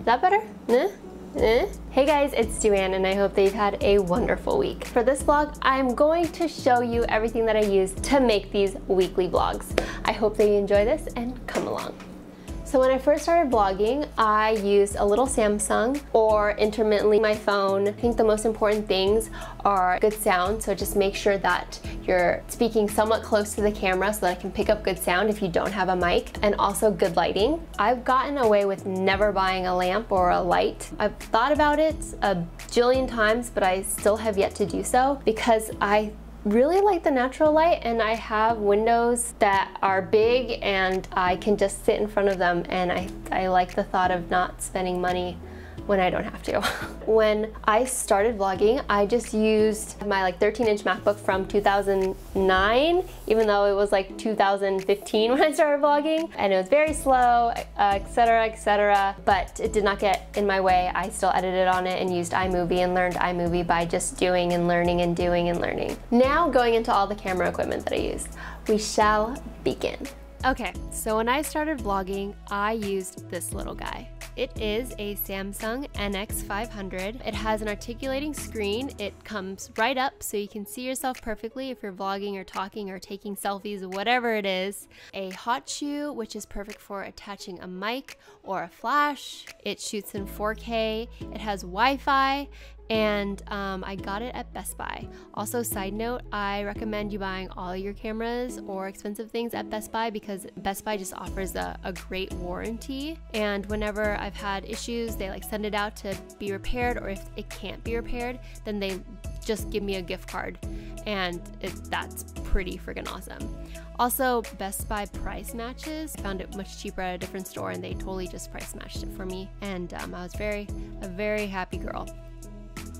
that better? Hey guys, it's Duan and I hope that you've had a wonderful week. For this vlog, I'm going to show you everything that I use to make these weekly vlogs. I hope that you enjoy this and come along. So when I first started vlogging, I used a little Samsung or intermittently my phone. I think the most important things are good sound, so just make sure that you're speaking somewhat close to the camera so that I can pick up good sound if you don't have a mic, and also good lighting. I've gotten away with never buying a lamp or a light. I've thought about it a jillion times, but I still have yet to do so because I really like the natural light, and I have windows that are big and I can just sit in front of them, and I like the thought of not spending money when I don't have to. When I started vlogging, I just used my like 13-inch MacBook from 2009, even though it was like 2015 when I started vlogging, and it was very slow, etc, etc, but it did not get in my way. I still edited on it and used iMovie and learned iMovie by just doing and learning and doing and learning. Now going into all the camera equipment that I use, we shall begin. Okay, so when I started vlogging, I used this little guy. It is a Samsung NX500. It has an articulating screen. It comes right up so you can see yourself perfectly if you're vlogging or talking or taking selfies, whatever it is. A hot shoe, which is perfect for attaching a mic or a flash. It shoots in 4K. It has Wi-Fi. And I got it at Best Buy. Also, side note, I recommend you buying all your cameras or expensive things at Best Buy because Best Buy just offers a great warranty. And whenever I've had issues, they like send it out to be repaired, or if it can't be repaired, then they just give me a gift card. And that's pretty friggin' awesome. Also, Best Buy price matches. I found it much cheaper at a different store and they totally just price matched it for me. And I was a very happy girl.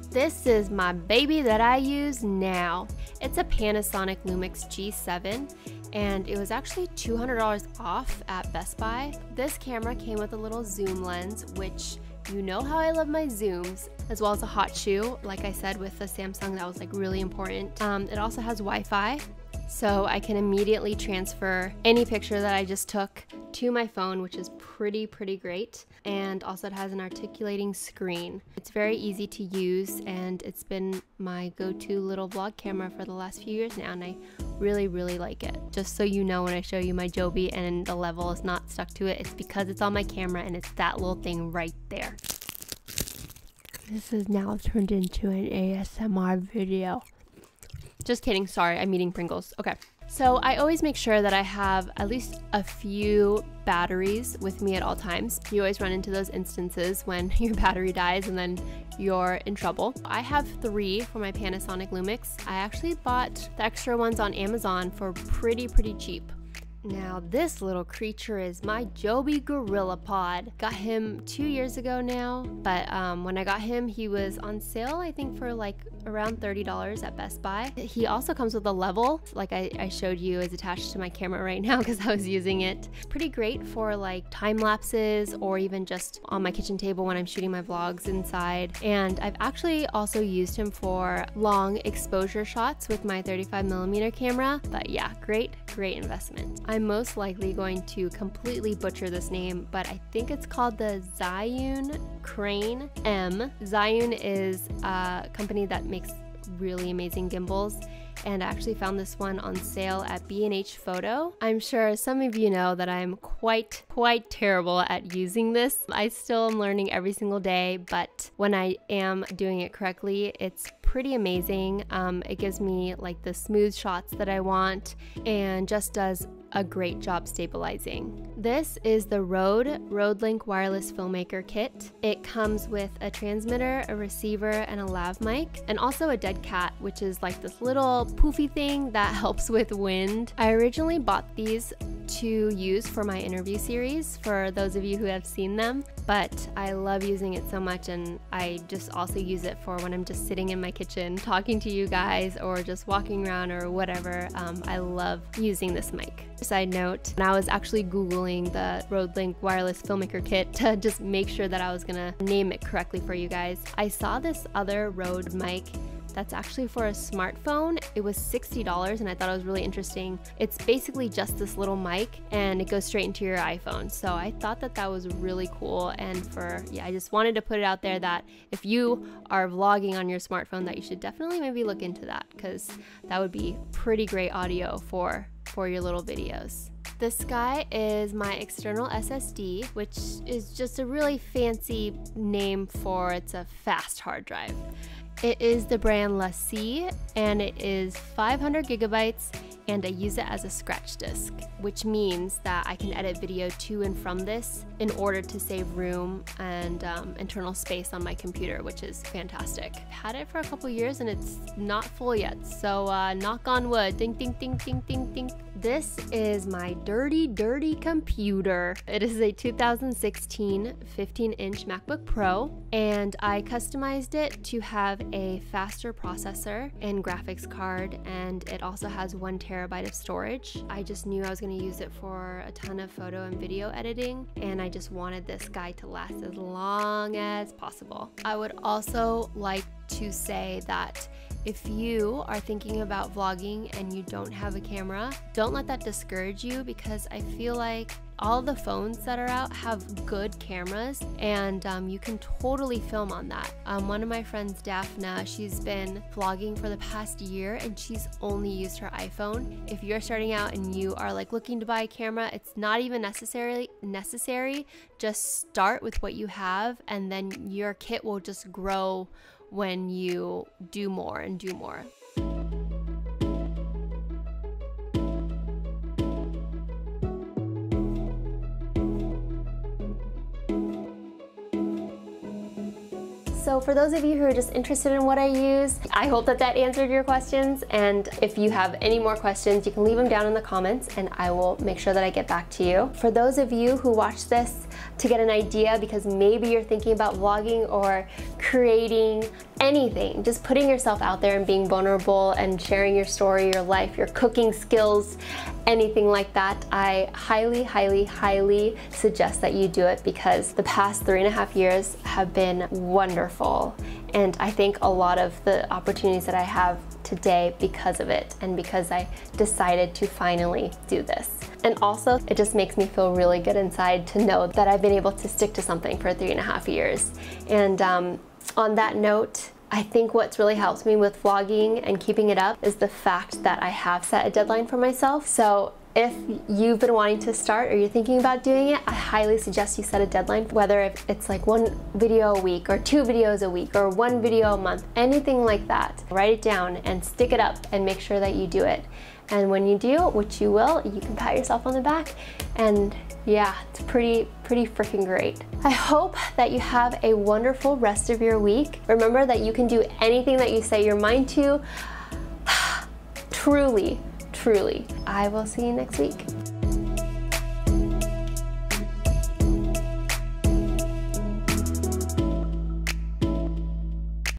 This is my baby that I use now. It's a Panasonic Lumix G7 and it was actually $200 off at Best Buy. This camera came with a little zoom lens, which you know how I love my zooms, as well as a hot shoe, like I said with the Samsung, that was like really important. It also has Wi-Fi, so I can immediately transfer any picture that I just took to my phone, which is pretty great. And also it has an articulating screen. It's very easy to use and it's been my go-to little vlog camera for the last few years now, and I really like it. Just so you know, when I show you my Joby and the level is not stuck to it, it's because it's on my camera and it's that little thing right there. This is now turned into an ASMR video. Just kidding, sorry, I'm eating Pringles. Okay. So I always make sure that I have at least a few batteries with me at all times. You always run into those instances when your battery dies and then you're in trouble. I have 3 for my Panasonic Lumix. I actually bought the extra ones on Amazon for pretty cheap. Now this little creature is my Joby Gorilla Pod. Got him 2 years ago now, but when I got him, he was on sale, I think for like around $30 at Best Buy. He also comes with a level, like I showed you, is attached to my camera right now because I was using it. Pretty great for like time lapses or even just on my kitchen table when I'm shooting my vlogs inside. And I've actually also used him for long exposure shots with my 35mm camera, but yeah, great investment. I'm most likely going to completely butcher this name, but I think it's called the Zhiyun Crane M. Zhiyun is a company that makes really amazing gimbals, and I actually found this one on sale at B&H Photo. I'm sure some of you know that I'm quite terrible at using this. I still am learning every single day, but when I am doing it correctly, it's pretty amazing. It gives me like the smooth shots that I want and just does a great job stabilizing. This is the RODELINK wireless filmmaker kit. It comes with a transmitter, a receiver, and a lav mic, and also a dead cat, which is like this little poofy thing that helps with wind. I originally bought these to use for my interview series, for those of you who have seen them, but I love using it so much, and I just also use it for when I'm just sitting in my kitchen talking to you guys or just walking around or whatever. I love using this mic. Side note, and I was actually Googling the RODELINK wireless filmmaker kit to just make sure that I was gonna name it correctly for you guys. I saw this other Rode mic that's actually for a smartphone. It was $60 and I thought it was really interesting. It's basically just this little mic and it goes straight into your iPhone. So I thought that that was really cool, and I just wanted to put it out there that if you are vlogging on your smartphone, that you should definitely maybe look into that, because that would be pretty great audio for your little videos. This guy is my external SSD, which is just a really fancy name for it's a fast hard drive. It is the brand LaCie, and it is 500 gigabytes, and I use it as a scratch disk, which means that I can edit video to and from this in order to save room and internal space on my computer, which is fantastic. I've had it for a couple years and it's not full yet, so knock on wood. Ding, ding, ding, ding, ding, ding. This is my dirty, dirty computer. It is a 2016 15-inch MacBook Pro, and I customized it to have a faster processor and graphics card, and it also has 1 terabyte of storage. I just knew I was going to use it for a ton of photo and video editing, and I just wanted this guy to last as long as possible. I would also like to say that if you are thinking about vlogging and you don't have a camera, don't let that discourage you, because I feel like all the phones that are out have good cameras, and you can totally film on that. One of my friends, Daphna, she's been vlogging for the past year and she's only used her iPhone. If you're starting out and you are like looking to buy a camera, it's not even necessary. Just start with what you have, and then your kit will just grow when you do more and do more. So for those of you who are just interested in what I use, I hope that that answered your questions. And if you have any more questions, you can leave them down in the comments and I will make sure that I get back to you. For those of you who watch this to get an idea, because maybe you're thinking about vlogging or creating anything, just putting yourself out there and being vulnerable and sharing your story, your life, your cooking skills, anything like that, I highly, highly, highly suggest that you do it, because the past 3.5 years have been wonderful. And I think a lot of the opportunities that I have today because of it, and because I decided to finally do this. And also, it just makes me feel really good inside to know that I've been able to stick to something for 3.5 years. And on that note, I think what's really helped me with vlogging and keeping it up is the fact that I have set a deadline for myself. So if you've been wanting to start or you're thinking about doing it, I highly suggest you set a deadline, whether it's like 1 video a week or 2 videos a week or 1 video a month, anything like that. Write it down and stick it up and make sure that you do it. And when you do, which you will, you can pat yourself on the back, and yeah, it's pretty freaking great. I hope that you have a wonderful rest of your week. Remember that you can do anything that you set your mind to. Truly, truly. I will see you next week.